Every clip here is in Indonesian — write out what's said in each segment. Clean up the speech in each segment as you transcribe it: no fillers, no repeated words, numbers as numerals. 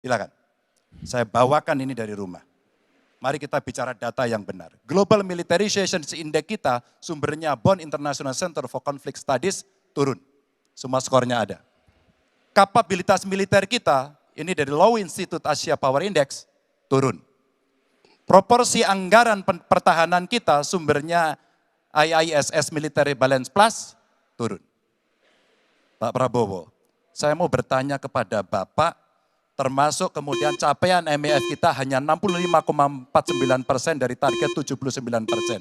Silakan. Saya bawakan ini dari rumah. Mari kita bicara data yang benar. Global Militarization Index kita sumbernya Bonn International Center for Conflict Studies turun. Semua skornya ada. Kapabilitas militer kita, ini dari Law Institute Asia Power Index, turun. Proporsi anggaran pertahanan kita sumbernya IISS Military Balance Plus turun. Pak Prabowo, saya mau bertanya kepada Bapak, termasuk kemudian capaian MEF kita hanya 65,49% dari target 79%.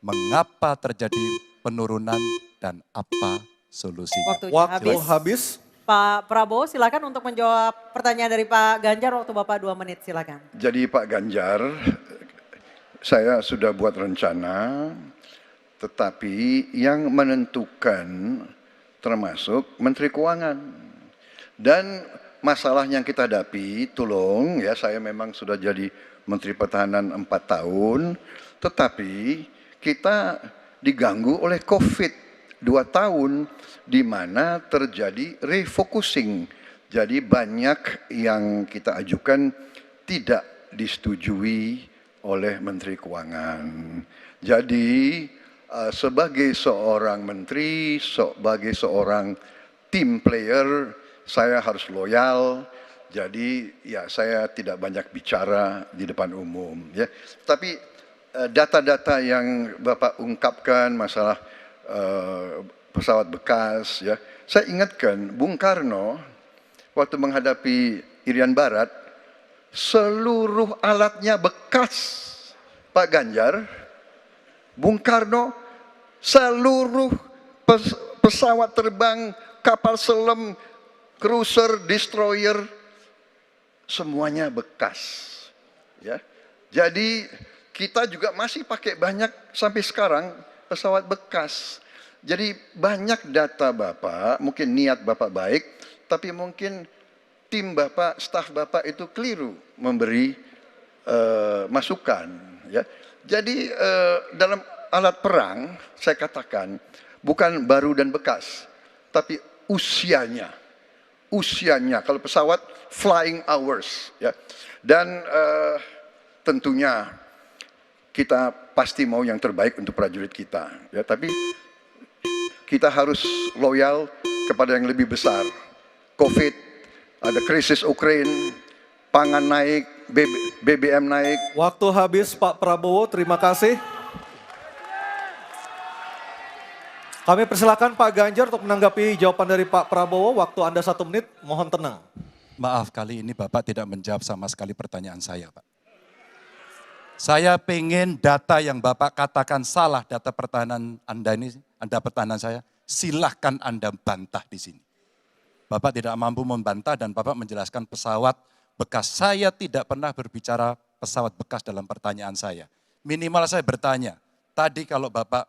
Mengapa terjadi penurunan dan apa solusinya? Waktu habis. Pak Prabowo silakan untuk menjawab pertanyaan dari Pak Ganjar, waktu Bapak 2 menit silakan. Jadi Pak Ganjar, saya sudah buat rencana, tetapi yang menentukan termasuk Menteri Keuangan. Dan masalah yang kita hadapi, tolong ya, saya memang sudah jadi Menteri Pertahanan 4 tahun, tetapi kita diganggu oleh COVID 2 tahun, di mana terjadi refocusing. Jadi banyak yang kita ajukan tidak disetujui oleh Menteri Keuangan. Jadi sebagai seorang menteri, sebagai seorang team player, saya harus loyal. Jadi ya saya tidak banyak bicara di depan umum. Ya. Tapi data-data yang Bapak ungkapkan masalah pesawat bekas, ya, saya ingatkan Bung Karno waktu menghadapi Irian Barat, seluruh alatnya bekas. Pak Ganjar, Bung Karno, seluruh pesawat terbang, kapal selam, cruiser, destroyer, semuanya bekas. Ya. Jadi kita juga masih pakai banyak sampai sekarang pesawat bekas. Jadi banyak data Bapak, mungkin niat Bapak baik, tapi mungkin tim Bapak, staf Bapak itu keliru memberi masukan. Ya. Jadi dalam alat perang, saya katakan, bukan baru dan bekas, tapi usianya. Usianya, kalau pesawat flying hours. Ya. Dan tentunya kita pasti mau yang terbaik untuk prajurit kita. Ya, tapi kita harus loyal kepada yang lebih besar. COVID, ada krisis Ukraina, pangan naik, BBM naik. Waktu habis Pak Prabowo, terima kasih. Kami persilakan Pak Ganjar untuk menanggapi jawaban dari Pak Prabowo. Waktu Anda 1 menit, mohon tenang. Maaf, kali ini Bapak tidak menjawab sama sekali pertanyaan saya, Pak. Saya pengen data yang Bapak katakan salah, data pertahanan Anda ini, Anda pertahanan saya, silahkan Anda bantah di sini. Bapak tidak mampu membantah dan Bapak menjelaskan pesawat bekas. Saya tidak pernah berbicara pesawat bekas dalam pertanyaan saya. Minimal saya bertanya, tadi kalau Bapak,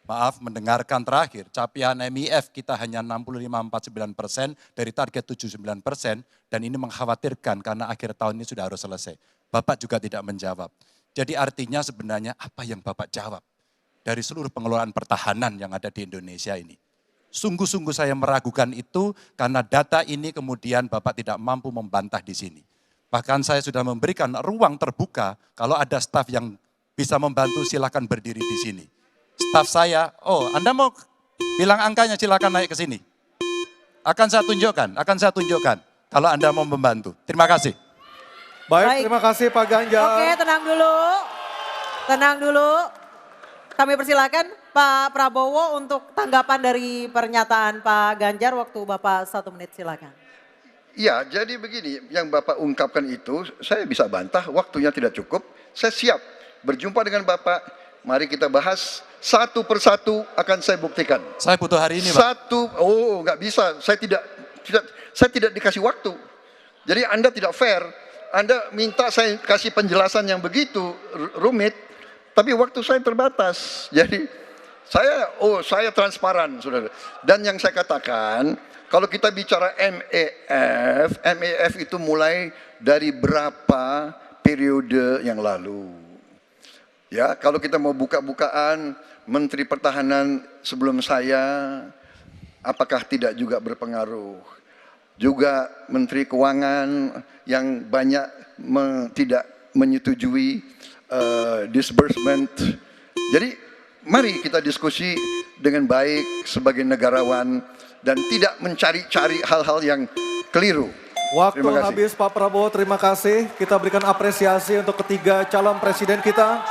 maaf mendengarkan terakhir, capaian MEF kita hanya 65,49% dari target 79% dan ini mengkhawatirkan karena akhir tahun ini sudah harus selesai. Bapak juga tidak menjawab. Jadi artinya sebenarnya apa yang Bapak jawab dari seluruh pengelolaan pertahanan yang ada di Indonesia ini. Sungguh-sungguh saya meragukan itu karena data ini kemudian Bapak tidak mampu membantah di sini. Bahkan saya sudah memberikan ruang terbuka, kalau ada staf yang bisa membantu silakan berdiri di sini. Staf saya, oh Anda mau bilang angkanya silakan naik ke sini. Akan saya tunjukkan kalau Anda mau membantu. Terima kasih. Baik, terima kasih Pak Ganjar. Oke, tenang dulu. Tenang dulu. Kami persilakan Pak Prabowo untuk tanggapan dari pernyataan Pak Ganjar, waktu Bapak 1 menit silakan. Ya, jadi begini, yang Bapak ungkapkan itu saya bisa bantah, waktunya tidak cukup. Saya siap berjumpa dengan Bapak, mari kita bahas satu persatu akan saya buktikan. Saya butuh hari ini, Pak. Nggak bisa, saya tidak dikasih waktu. Jadi Anda tidak fair. Anda minta saya kasih penjelasan yang begitu rumit, tapi waktu saya terbatas. Jadi saya transparan, saudara. Dan yang saya katakan, kalau kita bicara MEF itu mulai dari berapa periode yang lalu. Ya, kalau kita mau buka-bukaan, Menteri Pertahanan sebelum saya, apakah tidak juga berpengaruh? juga Menteri Keuangan yang banyak tidak menyetujui disbursement. Jadi mari kita diskusi dengan baik sebagai negarawan dan tidak mencari-cari hal-hal yang keliru. Waktu Terima kasih. habis Pak Prabowo, terima kasih. Kita berikan apresiasi untuk ketiga calon presiden kita.